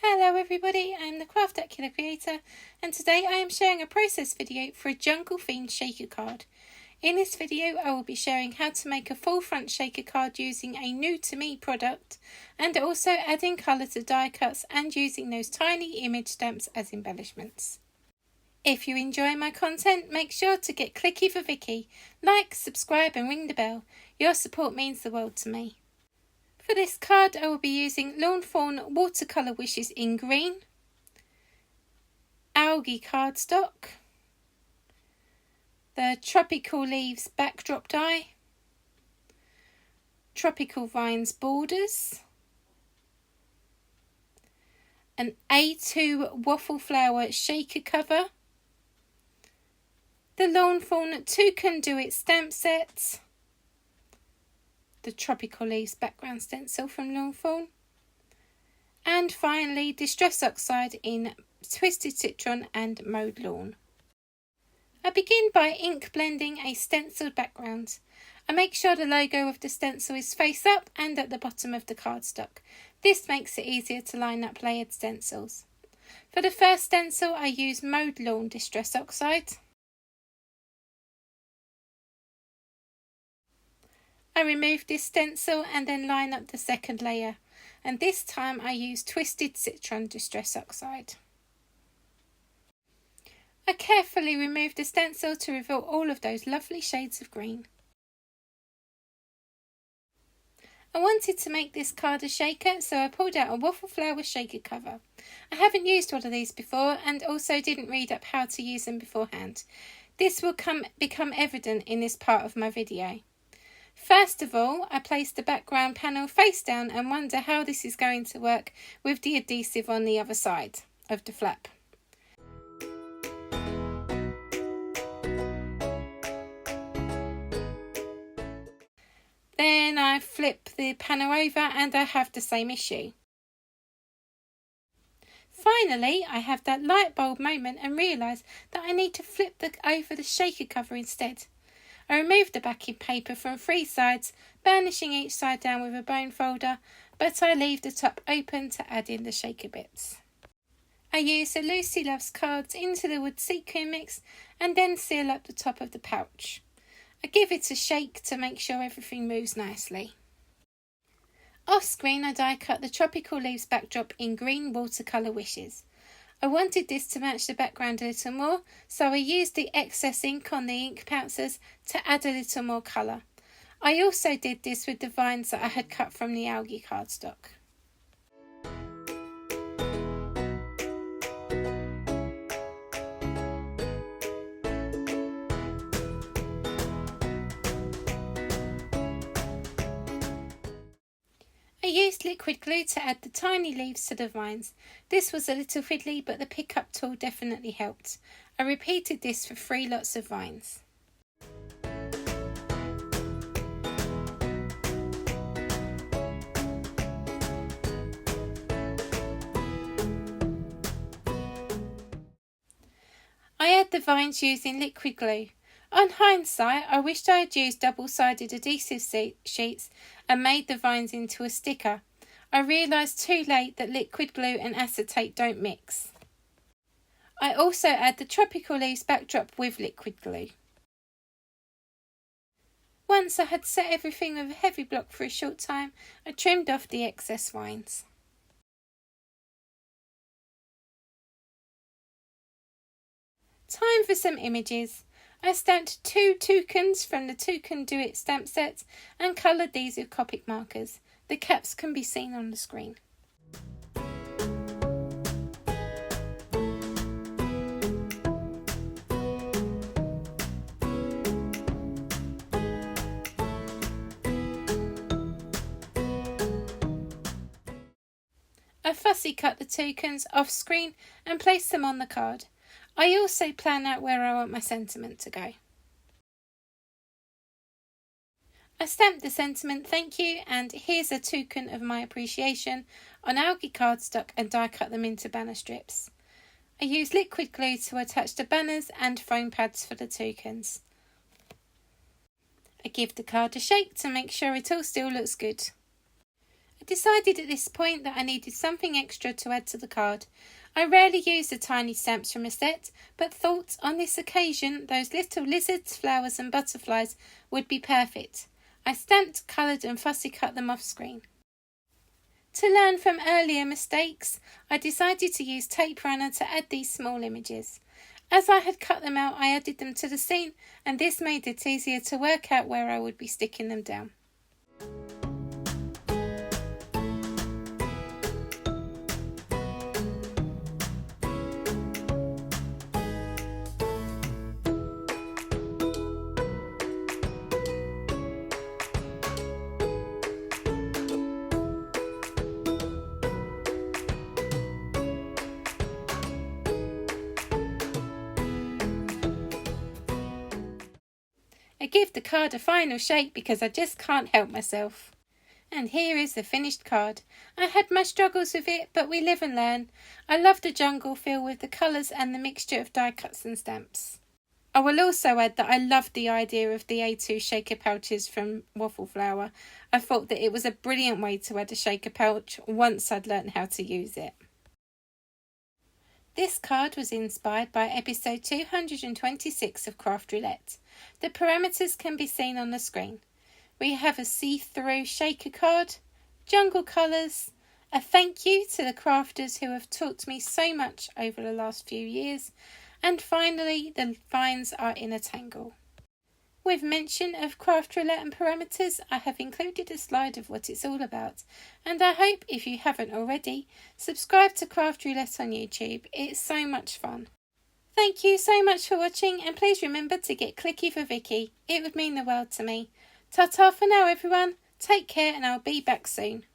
Hello everybody, I'm the Craftacular creator and today I am sharing a process video for a jungle themed shaker card. In this video I will be sharing how to make a full front shaker card using a new to me product and also adding colour to die cuts and using those tiny image stamps as embellishments. If you enjoy my content, make sure to get clicky for Vicki, like, subscribe and ring the bell. Your support means the world to me. For this card I will be using Lawn Fawn watercolour wishes in green, algae cardstock, the Tropical Leaves backdrop die, Tropical Vines borders, an A2 waffle flower shaker cover, the Lawn Fawn Toucan Do It stamp set, the Tropical Leaves background stencil from Lawn Fawn, and finally Distress Oxide in Twisted Citron and Mowed Lawn. I begin by ink blending a stenciled background. I make sure the logo of the stencil is face up and at the bottom of the cardstock. This makes it easier to line up layered stencils. For the first stencil I use Mowed Lawn Distress Oxide. I remove this stencil and then line up the second layer, and this time I use Twisted Citron Distress Oxide. I carefully remove the stencil to reveal all of those lovely shades of green. I wanted to make this card a shaker, so I pulled out a waffle flower shaker cover. I haven't used one of these before and also didn't read up how to use them beforehand. This will become evident in this part of my video. First of all, I place the background panel face down and wonder how this is going to work with the adhesive on the other side of the flap. Then I flip the panel over and I have the same issue. Finally, I have that light bulb moment and realise that I need to flip over the shaker cover instead. I remove the backing paper from 3 sides, burnishing each side down with a bone folder, but I leave the top open to add in the shaker bits. I use the Lucy Loves cards into the wood sequin mix and then seal up the top of the pouch. I give it a shake to make sure everything moves nicely. Off screen I die cut the Tropical Leaves backdrop in green watercolour wishes. I wanted this to match the background a little more, so I used the excess ink on the ink pouncers to add a little more colour. I also did this with the vines that I had cut from the algae cardstock. I used liquid glue to add the tiny leaves to the vines. This was a little fiddly, but the pickup tool definitely helped. I repeated this for 3 lots of vines. I add the vines using liquid glue. On hindsight, I wished I had used double-sided adhesive sheets and made the vines into a sticker. I realised too late that liquid glue and acetate don't mix. I also add the Tropical Leaves backdrop with liquid glue. Once I had set everything with a heavy block for a short time, I trimmed off the excess vines. Time for some images. I stamped 2 toucans from the Toucan Do It stamp set and coloured these with Copic markers. The caps can be seen on the screen. I fussy cut the toucans off screen and place them on the card. I also plan out where I want my sentiment to go. I stamped the sentiment "Thank you" and "Here's a token of my appreciation" on algae cardstock and die cut them into banner strips. I used liquid glue to attach the banners and foam pads for the toucans. I give the card a shake to make sure it all still looks good. I decided at this point that I needed something extra to add to the card. I rarely use the tiny stamps from a set, but thought on this occasion those little lizards, flowers and butterflies would be perfect. I stamped, coloured and fussy cut them off screen. To learn from earlier mistakes, I decided to use tape runner to add these small images. As I had cut them out, I added them to the scene, and this made it easier to work out where I would be sticking them down. I give the card a final shake because I just can't help myself. And here is the finished card. I had my struggles with it, but we live and learn. I love the jungle feel with the colours and the mixture of die cuts and stamps. I will also add that I loved the idea of the A2 shaker pouches from Waffle Flower. I thought that it was a brilliant way to add a shaker pouch once I'd learnt how to use it. This card was inspired by episode 226 of Craft Roulette. The parameters can be seen on the screen. We have a see-through shaker card, jungle colours, a thank you to the crafters who have taught me so much over the last few years, and finally the vines are in a tangle. With mention of Craft Roulette and parameters, I have included a slide of what it's all about, and I hope, if you haven't already, subscribe to Craft Roulette on YouTube. It's so much fun. Thank you so much for watching, and please remember to get clicky for Vicki. It would mean the world to me. Ta-ta for now everyone, take care and I'll be back soon.